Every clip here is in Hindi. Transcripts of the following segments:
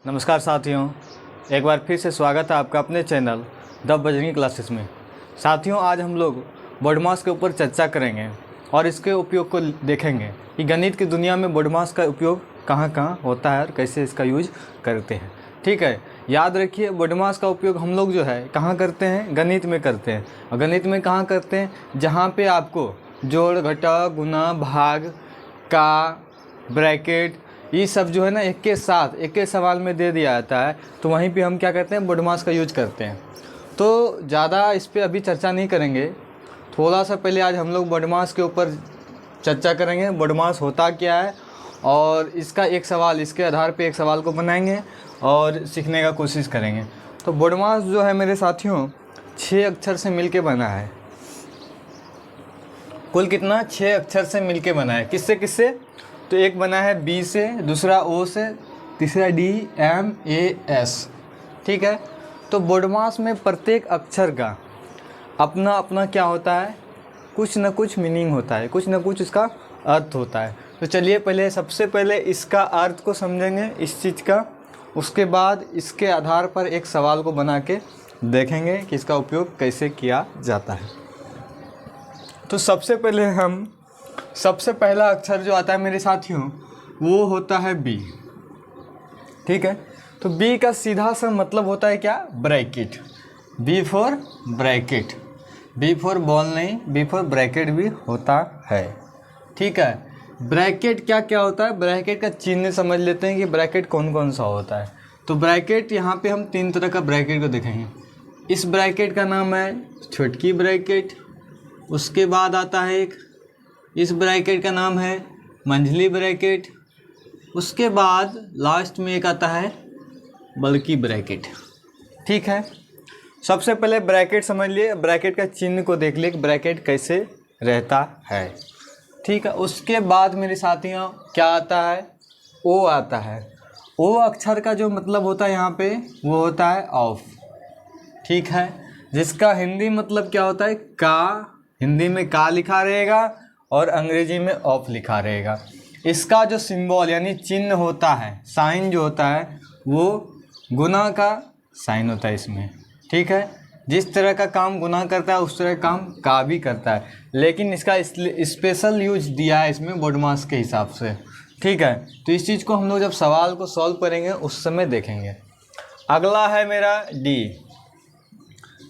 नमस्कार साथियों, एक बार फिर से स्वागत है आपका अपने चैनल द बजरंगी क्लासेस में। साथियों, आज हम लोग बोडमास के ऊपर चर्चा करेंगे और इसके उपयोग को देखेंगे कि गणित की दुनिया में बोडमास का उपयोग कहाँ कहाँ होता है और कैसे इसका यूज करते हैं। ठीक है, याद रखिए बोडमास का उपयोग हम लोग जो है कहाँ करते हैं, गणित में करते हैं। और गणित में कहाँ करते हैं, जहाँ पे आपको जोड़, घटा, गुना, भाग, का, ब्रैकेट, ये सब जो है ना एक के साथ एक के सवाल में दे दिया जाता है, तो वहीं पे हम क्या करते हैं, बोडमास का यूज करते हैं। तो ज़्यादा इस पर अभी चर्चा नहीं करेंगे, थोड़ा सा पहले आज हम लोग बोडमास के ऊपर चर्चा करेंगे। बोडमास होता क्या है और इसका एक सवाल, इसके आधार पे एक सवाल को बनाएंगे और सीखने का कोशिश करेंगे। तो बोडमास जो है मेरे साथियों 6 अक्षर से मिलके बना है। कुल कितना, 6 अक्षर से मिलके बना है। किससे किससे, तो एक बना है बी से, दूसरा ओ से, तीसरा डी, एम, ए, एस। ठीक है, तो बोडमास में प्रत्येक अक्षर का अपना अपना क्या होता है, कुछ न कुछ मीनिंग होता है, कुछ न कुछ इसका अर्थ होता है। तो चलिए पहले सबसे पहले इसका अर्थ को समझेंगे इस चीज़ का, उसके बाद इसके आधार पर एक सवाल को बना के देखेंगे कि इसका उपयोग कैसे किया जाता है। तो सबसे पहला अक्षर जो आता है मेरे साथियों वो होता है बी। ठीक है, तो बी का सीधा सा मतलब होता है क्या, bracket. B for bracket, B for ball नहीं, बी फॉर ब्रैकेट भी होता है। ठीक है, ब्रैकेट क्या क्या होता है, ब्रैकेट का चिन्ह समझ लेते हैं कि ब्रैकेट कौन कौन सा होता है। तो ब्रैकेट यहाँ पे हम 3 तरह का ब्रैकेट को देखेंगे। इस ब्रैकेट का नाम है छोटकी ब्रैकेट, उसके बाद आता है एक, इस ब्रैकेट का नाम है मंझली ब्रैकेट, उसके बाद लास्ट में एक आता है बल्कि ब्रैकेट। ठीक है, सबसे पहले ब्रैकेट समझ लिए, ब्रैकेट का चिन्ह को देख लिए ब्रैकेट कैसे रहता है। ठीक है, उसके बाद मेरे साथियों क्या आता है, ओ आता है। ओ अक्षर का जो मतलब होता है यहाँ पे वो होता है ऑफ। ठीक है, जिसका हिंदी मतलब क्या होता है, का। हिंदी में का लिखा रहेगा और अंग्रेजी में ऑफ लिखा रहेगा। इसका जो सिंबल यानी चिन्ह होता है, साइन जो होता है वो गुना का साइन होता है इसमें। ठीक है, जिस तरह का काम गुना करता है उस तरह का काम का भी करता है, लेकिन इसका स्पेशल यूज दिया है इसमें बोडमास के हिसाब से। ठीक है, तो इस चीज़ को हम लोग जब सवाल को सॉल्व करेंगे उस समय देखेंगे। अगला है मेरा डी।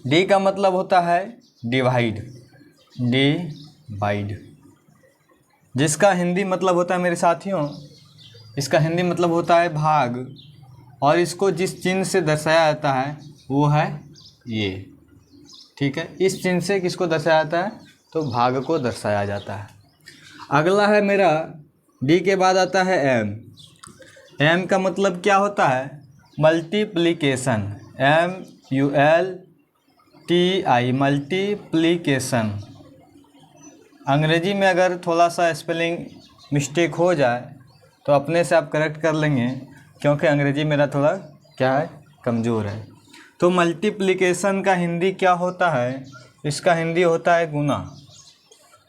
डी का मतलब होता है डिवाइड, डिवाइड, जिसका हिंदी मतलब होता है मेरे साथियों, इसका हिंदी मतलब होता है भाग, और इसको जिस चिन्ह से दर्शाया जाता है वो है ये। ठीक है, इस चिन्ह से किसको दर्शाया जाता है, तो भाग को दर्शाया जाता है। अगला है मेरा डी के बाद आता है एम। एम का मतलब क्या होता है, मल्टीप्लिकेशन, MULTI, मल्टीप्लिकेशन। अंग्रेजी में अगर थोड़ा सा स्पेलिंग मिस्टेक हो जाए तो अपने से आप करेक्ट कर लेंगे, क्योंकि अंग्रेजी मेरा थोड़ा क्या है, कमज़ोर है। तो मल्टीप्लिकेशन का हिंदी क्या होता है, इसका हिंदी होता है गुना।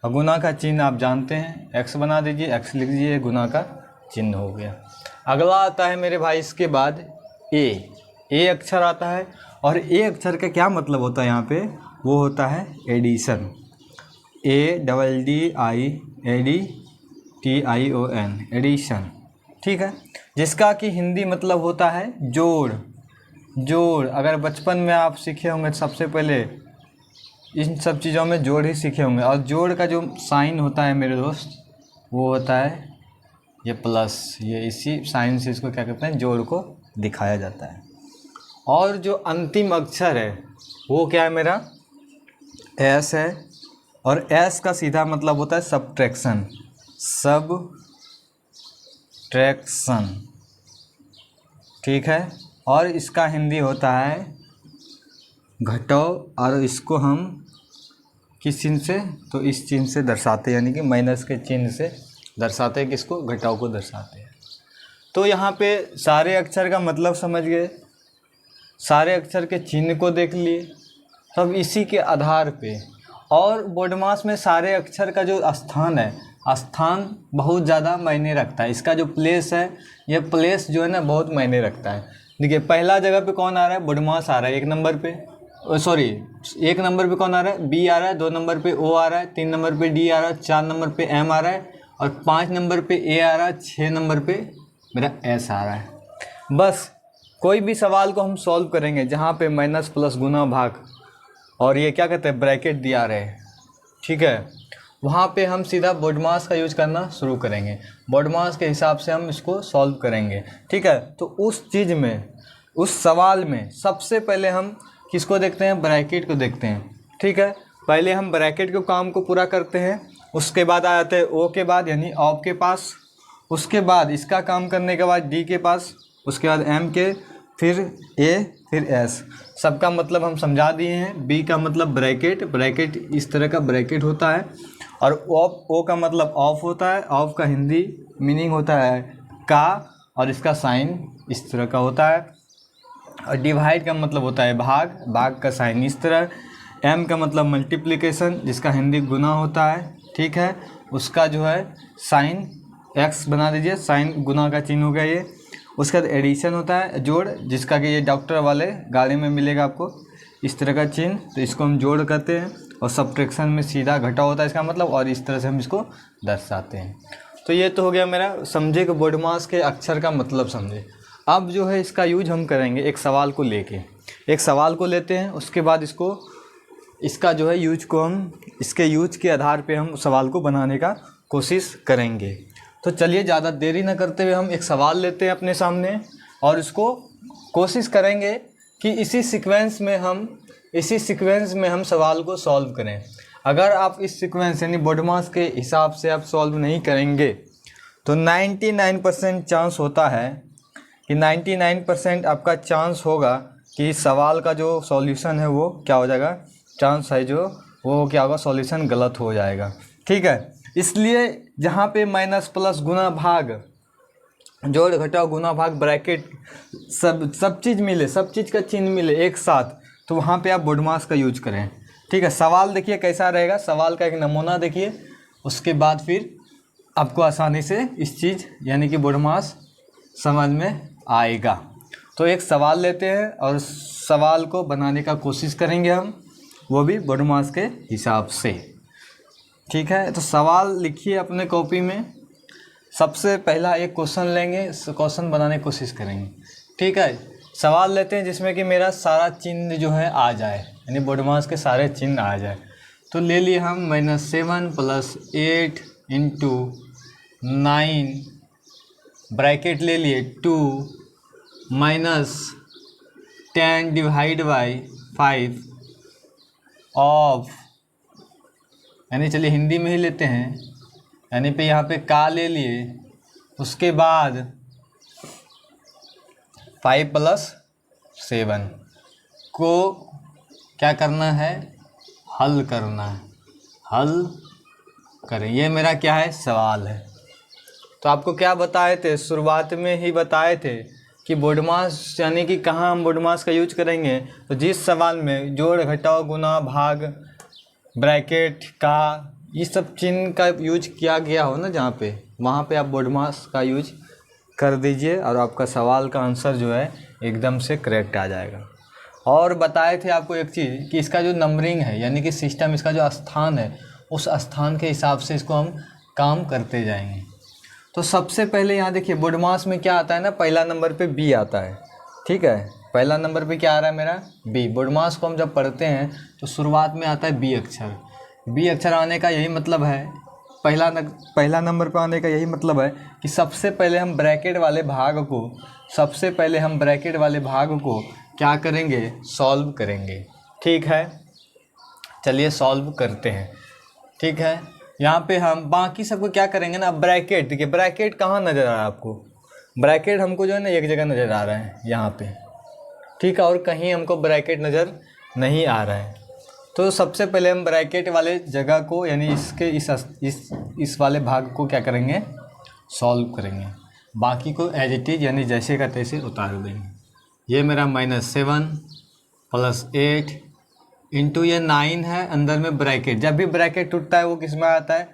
और गुना का चिन्ह आप जानते हैं, एक्स बना दीजिए, एक्स लिख दीजिए, गुना का चिन्ह हो गया। अगला आता है मेरे भाई इसके बाद ए अक्षर आता है, और ए अक्षर का क्या मतलब होता है यहाँ पे, वो होता है एडिशन, ADDIADTION, एडिशन। ठीक है, जिसका कि हिंदी मतलब होता है जोड़। जोड़ अगर बचपन में आप सीखे होंगे सबसे पहले इन सब चीज़ों में जोड़ ही सीखे होंगे, और जोड़ का जो साइन होता है मेरे दोस्त वो होता है ये प्लस, ये इसी साइन से इसको क्या कहते हैं, जोड़ को दिखाया जाता है। और जो अंतिम अक्षर है वो क्या है मेरा, एस है, और एस का सीधा मतलब होता है सब्ट्रैक्शन, सबट्रैक्शन। ठीक है, और इसका हिंदी होता है घटाओ, और इसको हम किस चिन्ह से, तो इस चिन्ह से दर्शाते हैं, यानी कि माइनस के चिन्ह से दर्शाते हैं, किसको, घटाओ को दर्शाते हैं। तो यहाँ पे सारे अक्षर का मतलब समझ गए, सारे अक्षर के चिन्ह को देख लिए, तब इसी के आधार पे, और बोडमास में सारे अक्षर का जो स्थान है स्थान बहुत ज़्यादा मायने रखता है। इसका जो प्लेस है, ये प्लेस जो है ना बहुत मायने रखता है। देखिए पहला जगह पे कौन आ रहा है, बोडमास आ रहा है 1 नंबर पे, सॉरी 1 नंबर पे कौन आ रहा है, बी आ रहा है, 2 नंबर पे ओ आ रहा है, 3 नंबर पे डी आ रहा है, 4 नंबर पे एम आ रहा है और 5 नंबर पे ए आ रहा है, 6 नंबर पे मेरा एस आ रहा है। बस कोई भी सवाल को हम सॉल्व करेंगे जहाँ पे माइनस प्लस गुना भाग और ये क्या कहते हैं ब्रैकेट दिया रहे, ठीक है, वहाँ पे हम सीधा बोडमास का यूज करना शुरू करेंगे। बोडमास के हिसाब से हम इसको सॉल्व करेंगे, ठीक है। तो उस चीज़ में, उस सवाल में सबसे पहले हम किसको देखते हैं, ब्रैकेट को देखते हैं, ठीक है। पहले हम ब्रैकेट के काम को पूरा करते हैं, उसके बाद आ जाते हैं ओ के बाद यानी ऑफ के पास, उसके बाद इसका काम करने के बाद डी के पास, उसके बाद एम के, फिर ए, फिर एस। सबका मतलब हम समझा दिए हैं। बी का मतलब ब्रैकेट, ब्रैकेट इस तरह का ब्रैकेट होता है। और ऑफ, ओ का मतलब ऑफ होता है, ऑफ का हिंदी मीनिंग होता है का, और इसका साइन इस तरह का होता है। और डिवाइड का मतलब होता है भाग, भाग का साइन इस तरह। एम का मतलब मल्टीप्लिकेशन, जिसका हिंदी गुना होता है, ठीक है, उसका जो है साइन एक्स बना दीजिए, साइन गुना का चिन्ह हो गया ये। उसके बाद एडिशन होता है जोड़, जिसका कि ये डॉक्टर वाले गाड़ी में मिलेगा आपको इस तरह का चिन्ह, तो इसको हम जोड़ करते हैं। और सब्ट्रैक्शन में सीधा घटा होता है इसका मतलब, और इस तरह से हम इसको दर्शाते हैं। तो ये तो हो गया मेरा समझे कि बोडमास के अक्षर का मतलब समझे। अब जो है इसका यूज हम करेंगे एक सवाल को लेके, एक सवाल को लेते हैं, उसके बाद इसका जो है यूज को हम इसके यूज के आधार पे हम सवाल को बनाने का कोशिश करेंगे। तो चलिए ज़्यादा देरी न करते हुए हम एक सवाल लेते हैं अपने सामने और इसको कोशिश करेंगे कि इसी सीक्वेंस में हम सवाल को सॉल्व करें। अगर आप इस सीक्वेंस यानी बोडमास के हिसाब से आप सॉल्व नहीं करेंगे तो 99% चांस होता है कि 99% आपका चांस होगा कि सवाल का जो सॉल्यूशन है वो क्या हो जाएगा, चांस है जो वो क्या होगा, सॉल्यूशन गलत हो जाएगा, ठीक है। इसलिए जहाँ पे माइनस प्लस गुना भाग, जोड़ घटाव गुना भाग, ब्रैकेट, सब चीज़ मिले, सब चीज़ का चिन्ह मिले एक साथ, तो वहाँ पे आप बोडमास का यूज करें, ठीक है। सवाल देखिए कैसा रहेगा, सवाल का एक नमूना देखिए, उसके बाद फिर आपको आसानी से इस चीज़ यानी कि बोडमास समझ में आएगा। तो एक सवाल लेते हैं और सवाल को बनाने का कोशिश करेंगे हम, वो भी बोडमास के हिसाब से, ठीक है। तो सवाल लिखिए अपने कॉपी में। सबसे पहला एक क्वेश्चन लेंगे, क्वेश्चन बनाने की कोशिश करेंगे, ठीक है। सवाल लेते हैं जिसमें कि मेरा सारा चिन्ह जो है आ जाए, यानी बोडमास के सारे चिन्ह आ जाए। तो ले लिए हम -7 + 8 × 9 ब्रैकेट ले लिए 2 -10 / 5 ऑफ, यानी चलिए हिंदी में ही लेते हैं, यानी पे यहाँ पे का ले लिए, उसके बाद 5 + 7 को क्या करना है, हल करना है, हल करें। ये मेरा क्या है, सवाल है। तो आपको क्या बताए थे, शुरुआत में ही बताए थे कि बोडमास यानी कि कहाँ हम बोडमास का यूज करेंगे, तो जिस सवाल में जोड़ घटाव गुना भाग ब्रैकेट का ये सब चिन्ह का यूज किया गया हो ना जहाँ पे, वहाँ पे आप बोडमास का यूज कर दीजिए और आपका सवाल का आंसर जो है एकदम से करेक्ट आ जाएगा। और बताए थे आपको एक चीज़ कि इसका जो नंबरिंग है यानी कि सिस्टम, इसका जो स्थान है उस स्थान के हिसाब से इसको हम काम करते जाएंगे। तो सबसे पहले यहाँ देखिए बोडमास में क्या आता है ना, पहला नंबर पे बी आता है, ठीक है। पहला नंबर पे क्या आ रहा है मेरा, बी। बोडमास को हम जब पढ़ते हैं तो शुरुआत में आता है बी अक्षर। बी अक्षर आने का यही मतलब है, पहला नंबर पे आने का यही मतलब है कि सबसे पहले हम ब्रैकेट वाले भाग को क्या करेंगे, सॉल्व करेंगे, ठीक है। चलिए सॉल्व करते हैं, ठीक है। यहाँ पे हम बाकी सबको क्या करेंगे ना, ब्रैकेट देखिए, ब्रैकेट कहाँ नज़र आ रहा है आपको, ब्रैकेट हमको जो है ना एक जगह नज़र आ रहा है यहाँ पे, ठीक है, और कहीं हमको ब्रैकेट नज़र नहीं आ रहा है। तो सबसे पहले हम ब्रैकेट वाले जगह को यानी इसके इस वाले भाग को क्या करेंगे, सॉल्व करेंगे। बाकी को एज इट इज़ यानी जैसे का तैसे उतार देंगे। ये मेरा -7 + 8 × ये 9 है, अंदर में ब्रैकेट, जब भी ब्रैकेट टूटता है वो किस में आता है,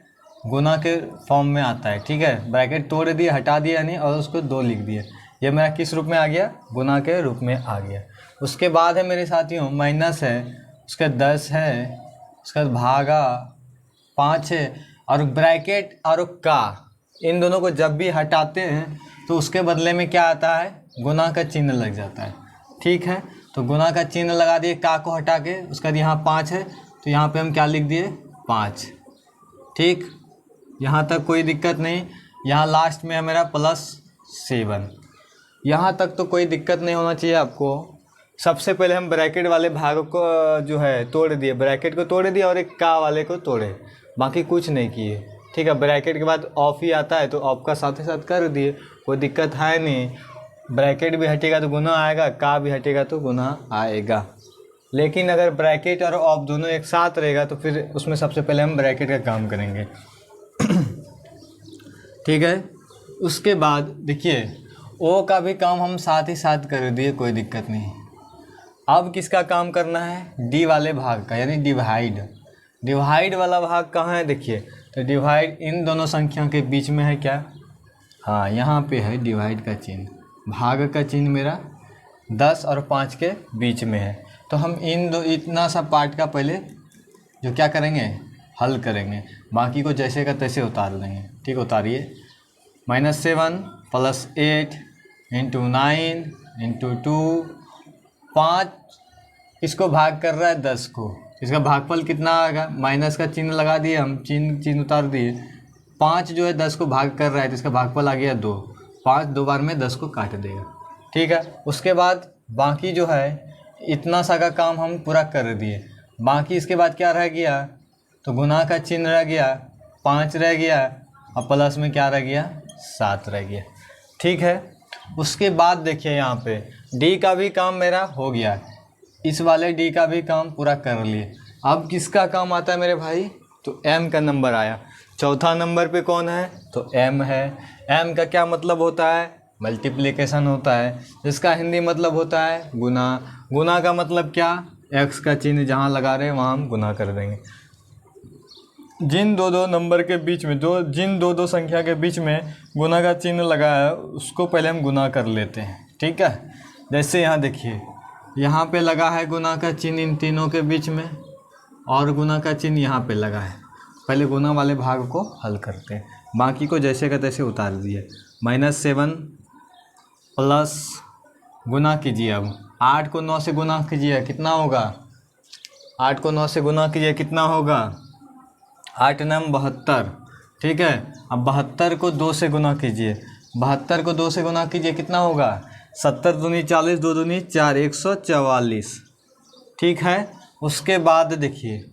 गुना के फॉर्म में आता है, ठीक है। ब्रैकेट तोड़ दिए, हटा दिया यानी, और उसको 2 लिख दिए। ये मेरा किस रूप में आ गया, गुना के रूप में आ गया। उसके बाद है मेरे साथियों माइनस है, उसका 10 है, उसका भागा 5 है, और ब्रैकेट और का इन दोनों को जब भी हटाते हैं तो उसके बदले में क्या आता है, गुना का चिन्ह लग जाता है, ठीक है। तो गुना का चिन्ह लगा दिए का को हटा के, उसके बाद यहाँ 5 है तो यहाँ पे हम क्या लिख दिए 5, ठीक। यहाँ तक कोई दिक्कत नहीं। यहाँ लास्ट में है मेरा +7, यहाँ तक तो कोई दिक्कत नहीं होना चाहिए आपको। सबसे पहले हम ब्रैकेट वाले भाग को जो है तोड़ दिए, ब्रैकेट को तोड़ दिया और एक का वाले को तोड़े, बाकी कुछ नहीं किए, ठीक है। ब्रैकेट के बाद ऑफ ही आता है तो ऑफ का साथ ही साथ कर दिए, कोई दिक्कत है नहीं। ब्रैकेट भी हटेगा तो गुना आएगा, का भी हटेगा तो गुना आएगा। लेकिन अगर ब्रैकेट और ऑफ दोनों एक साथ रहेगा तो फिर उसमें सबसे पहले हम ब्रैकेट का काम करेंगे ठीक है। उसके बाद देखिए ओ का भी काम हम साथ ही साथ कर दिए, कोई दिक्कत नहीं। अब किसका काम करना है, डी वाले भाग का, यानी डिवाइड। डिवाइड वाला भाग कहाँ है देखिए, तो डिवाइड इन दोनों संख्या के बीच में है क्या, हाँ यहाँ पे है डिवाइड का चिन्ह, भाग का चिन्ह मेरा 10 और 5 के बीच में है। तो हम इतना सा पार्ट का पहले जो क्या करेंगे, हल करेंगे, बाकी को जैसे का तैसे उतार लेंगे, ठीक। उतारिए, -7 + 8 × 9 × 2, 5 इसको भाग कर रहा है 10 को, इसका भागफल कितना आएगा, माइनस का चिन्ह लगा दिए हम, चिन्ह उतार दिए। 5 जो है 10 को भाग कर रहा है तो इसका भागफल आ गया 2, 5 2 बार में 10 को काट देगा, ठीक है। उसके बाद बाकी जो है इतना सा का काम हम पूरा कर दिए। बाकी इसके बाद क्या रह गया, तो गुना का चिन्ह रह गया, 5 रह गया, और प्लस में क्या रह गया, 7 रह गया, ठीक है। उसके बाद देखिए यहाँ पे डी का भी काम मेरा हो गया, इस वाले डी का भी काम पूरा कर लिए। अब किसका काम आता है मेरे भाई, तो एम का नंबर आया। चौथा नंबर पे कौन है, तो एम है। एम का क्या मतलब होता है, मल्टीप्लिकेशन होता है, जिसका हिंदी मतलब होता है गुना। गुना का मतलब क्या, एक्स का चिन्ह जहाँ लगा रहे हैं वहाँ हम गुना कर देंगे। जिन दो नंबर के बीच में जिन दो संख्या के बीच में गुना का चिन्ह लगा है उसको पहले हम गुना कर लेते हैं, ठीक है। जैसे यहाँ देखिए, यहाँ पे लगा है गुना का चिन्ह इन तीनों के बीच में, और गुना का चिन्ह यहाँ पे लगा है। पहले गुना वाले भाग को हल करते हैं, बाकी को जैसे का तैसे उतार दिए। -7 प्लस गुना कीजिए, अब 8 को 9 से गुना कीजिए, कितना होगा, 8 को 9 से गुना कीजिए, कितना होगा, 8 9 72, ठीक है। अब 72 को 2 से गुना कीजिए, 72 को 2 से गुना कीजिए, कितना होगा, 70 दूनी 40, 2 दूनी 4, 144, ठीक है। उसके बाद देखिए,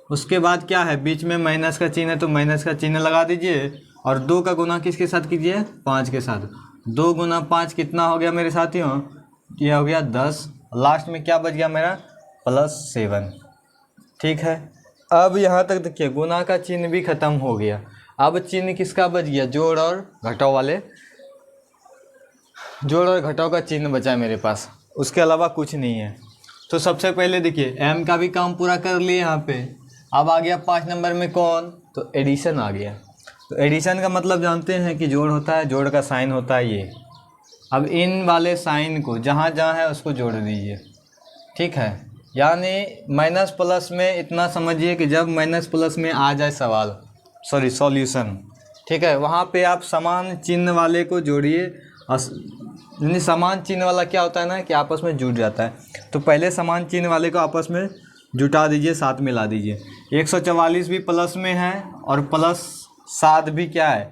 उसके बाद क्या है, बीच में माइनस का चिन्ह है तो माइनस का चिन्ह लगा दीजिए, और 2 का गुना किसके साथ कीजिए, 5 के साथ। 2 गुना 5 कितना हो गया मेरे साथियों, ये हो गया 10, लास्ट में क्या बच गया मेरा, +7, ठीक है। अब यहाँ तक देखिए गुना का चिन्ह भी खत्म हो गया। अब चिन्ह किसका बच गया, जोड़ और घटाव वाले, जोड़ और घटाव का चिन्ह बचा है मेरे पास, उसके अलावा कुछ नहीं है। तो सबसे पहले देखिए एम का भी काम पूरा कर लिए यहाँ पे। अब आ गया 5 नंबर में कौन, तो एडिशन आ गया। तो एडिशन का मतलब जानते हैं कि जोड़ होता है, जोड़ का साइन होता है ये। अब इन वाले साइन को जहाँ जहाँ है उसको जोड़ दीजिए, ठीक है। यानी माइनस प्लस में इतना समझिए कि जब माइनस प्लस में आ जाए सॉल्यूशन, ठीक है, वहाँ पे आप समान चिन्ह वाले को जोड़िए। यानी समान चिन्ह वाला क्या होता है ना कि आपस में जुड़ जाता है, तो पहले समान चिन्ह वाले को आपस में जुटा दीजिए, साथ मिला दीजिए। 144 भी प्लस में है और +7 भी क्या है,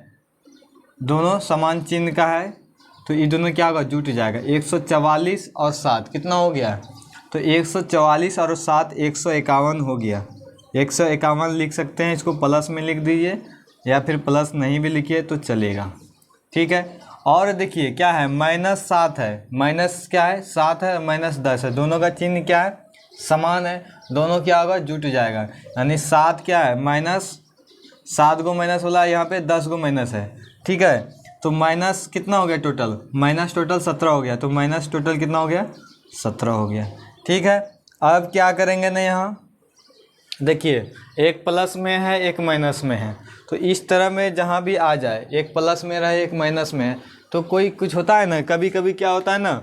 दोनों समान चिन्ह का है, तो ये दोनों क्या होगा, जुट जाएगा। 144 और 7 कितना हो गया, तो 144 और 7 151 हो गया। 151 लिख सकते हैं, इसको प्लस में लिख दीजिए, या फिर प्लस नहीं भी लिखिए तो चलेगा, ठीक है। और देखिए क्या है, -7 है, माइनस क्या है 7 है, -10 है, दोनों का चिन्ह क्या है, समान है, दोनों क्या होगा, जुट जाएगा। यानी 7 क्या है, -7 को माइनस वाला यहाँ पे 10 को माइनस है, ठीक है। तो माइनस कितना हो गया टोटल, माइनस टोटल 17 हो गया, तो माइनस टोटल कितना हो गया, 17 हो गया, ठीक है। अब क्या करेंगे ना, यहाँ देखिए एक प्लस में है एक माइनस में है, तो इस तरह में जहाँ भी आ जाए, एक प्लस में रहे एक माइनस में है, तो कोई कुछ होता है ना, कभी कभी क्या होता है ना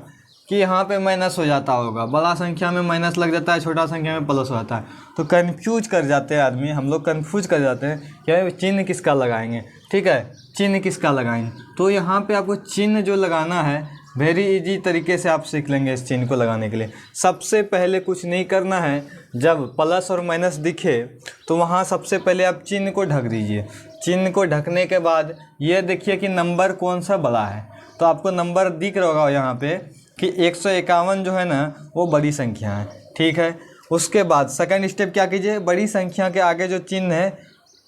कि यहाँ पे माइनस हो जाता होगा, बड़ा संख्या में माइनस लग जाता है, छोटा संख्या में प्लस हो जाता है, तो कन्फ्यूज कर जाते हैं आदमी, हम लोग कन्फ्यूज कर जाते हैं कि चिन्ह किसका लगाएंगे। ठीक है, चिन्ह किसका लगाएंगे, तो यहाँ पे आपको चिन्ह जो लगाना है वेरी इजी तरीके से आप सीख लेंगे। इस चिन्ह को लगाने के लिए सबसे पहले कुछ नहीं करना है, जब प्लस और माइनस दिखे तो वहाँ सबसे पहले आप चिन्ह को ढक दीजिए। चिन्ह को ढकने के बाद ये देखिए कि नंबर कौन सा बड़ा है, तो आपको नंबर दिख रहा होगा यहाँ पे कि 151 जो है ना वो बड़ी संख्या है। ठीक है, उसके बाद सेकंड स्टेप क्या कीजिए, बड़ी संख्या के आगे जो चिन्ह है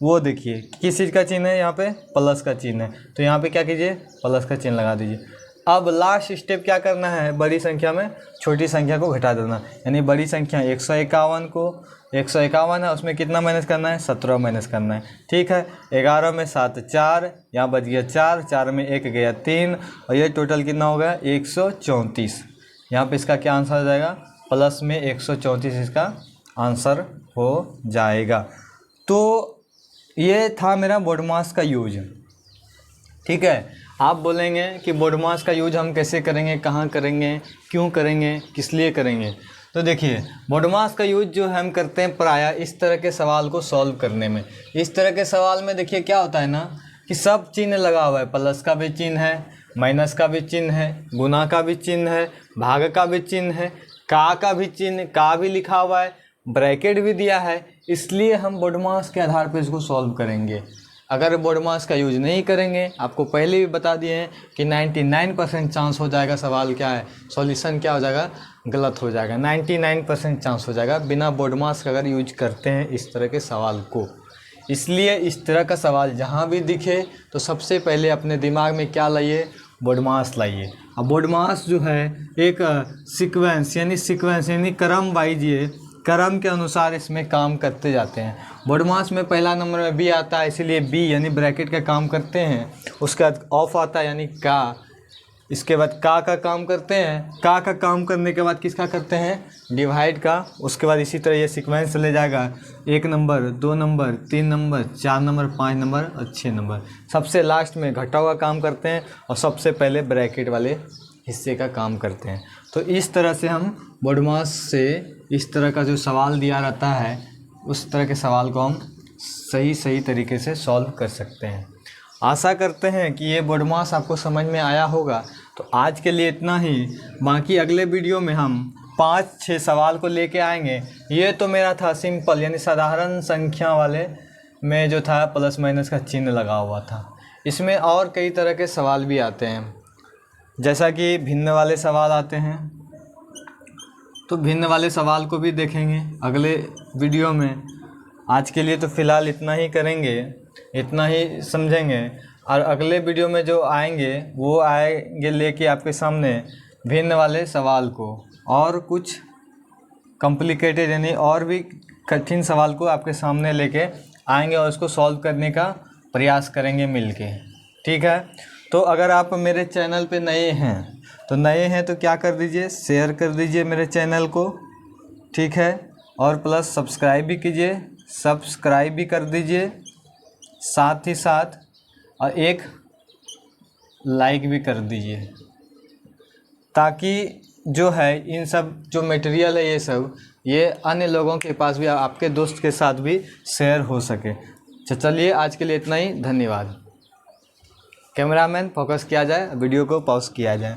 वो देखिए किस चीज़ का चिन्ह है, यहाँ पे प्लस का चिन्ह है, तो यहाँ पे क्या कीजिए प्लस का चिन्ह लगा दीजिए। अब लास्ट स्टेप क्या करना है, बड़ी संख्या में छोटी संख्या को घटा देना, यानी बड़ी संख्या 151 को 151 है उसमें कितना माइनस करना है, 17 माइनस करना है। ठीक है, 11 में 7 4, यहाँ बच गया 4, 4 में 1 गया 3, और ये टोटल कितना हो गया 134। यहाँ पे इसका क्या आंसर हो जाएगा, प्लस में 134 इसका आंसर हो जाएगा। तो ये था मेरा बोडमास का यूज। ठीक है, आप बोलेंगे कि बोडमास का यूज हम कैसे करेंगे, कहाँ करेंगे, क्यों करेंगे, किस लिए करेंगे। तो देखिए बोडमास का यूज जो हम करते हैं प्रायः इस तरह के सवाल को सॉल्व करने में। इस तरह के सवाल में देखिए क्या होता है ना कि सब चिन्ह लगा हुआ है, प्लस का भी चिन्ह है, माइनस का भी चिन्ह है, गुना का भी चिन्ह है, भाग का भी चिन्ह है, का भी चिन्ह, का भी लिखा हुआ है, ब्रैकेट भी दिया है, इसलिए हम बोडमास के आधार पर इसको सॉल्व करेंगे। अगर बोडमास का यूज नहीं करेंगे, आपको पहले भी बता दिए हैं कि 99% चांस हो जाएगा, सवाल क्या है सॉल्यूशन क्या हो जाएगा, गलत हो जाएगा। 99% चांस हो जाएगा बिना बोडमास का अगर यूज करते हैं इस तरह के सवाल को। इसलिए इस तरह का सवाल जहाँ भी दिखे तो सबसे पहले अपने दिमाग में क्या लाइए, बोडमास लाइए। अब बोडमास जो है एक सीक्वेंस यानी क्रम वाइज, ये क्रम के अनुसार इसमें काम करते जाते हैं। बोडमास में पहला नंबर में बी आता है, इसीलिए बी यानी ब्रैकेट का काम करते हैं। उसके बाद ऑफ आता है यानी का, इसके बाद का काम करते हैं, का काम करने के बाद किसका करते हैं, डिवाइड का। उसके बाद इसी तरह ये सीक्वेंस चले जाएगा, 1 number 2 number 3 number 4 number 5 number और 6 नंबर। सबसे लास्ट में घटा हुआ काम करते हैं और सबसे पहले ब्रैकेट वाले हिस्से का काम करते हैं। तो इस तरह से हम बोडमास से इस तरह का जो सवाल दिया रहता है उस तरह के सवाल को हम सही तरीके से सॉल्व कर सकते हैं। आशा करते हैं कि ये बोडमास आपको समझ में आया होगा। तो आज के लिए इतना ही, बाकी अगले वीडियो में हम 5-6 सवाल को लेके आएंगे। ये तो मेरा था सिंपल यानी साधारण संख्या वाले में जो था प्लस माइनस का चिन्ह लगा हुआ था। इसमें और कई तरह के सवाल भी आते हैं, जैसा कि भिन्न वाले सवाल आते हैं, तो भिन्न वाले सवाल को भी देखेंगे अगले वीडियो में। आज के लिए तो फ़िलहाल इतना ही करेंगे, इतना ही समझेंगे, और अगले वीडियो में जो आएंगे वो आएंगे लेके आपके सामने भिन्न वाले सवाल को, और कुछ कॉम्प्लिकेटेड यानी और भी कठिन सवाल को आपके सामने लेके आएंगे और उसको सॉल्व करने का प्रयास करेंगे मिलके। ठीक है, तो अगर आप मेरे चैनल पे नए हैं तो क्या कर दीजिए, शेयर कर दीजिए मेरे चैनल को। ठीक है, और प्लस सब्सक्राइब भी कीजिए, सब्सक्राइब भी कर दीजिए, साथ ही साथ और एक लाइक भी कर दीजिए, ताकि जो है इन सब जो मटेरियल है ये अन्य लोगों के पास भी, आपके दोस्त के साथ भी शेयर हो सके। चलिए आज के लिए इतना ही, धन्यवाद। कैमरामैन फोकस किया जाए, वीडियो को पॉज किया जाए।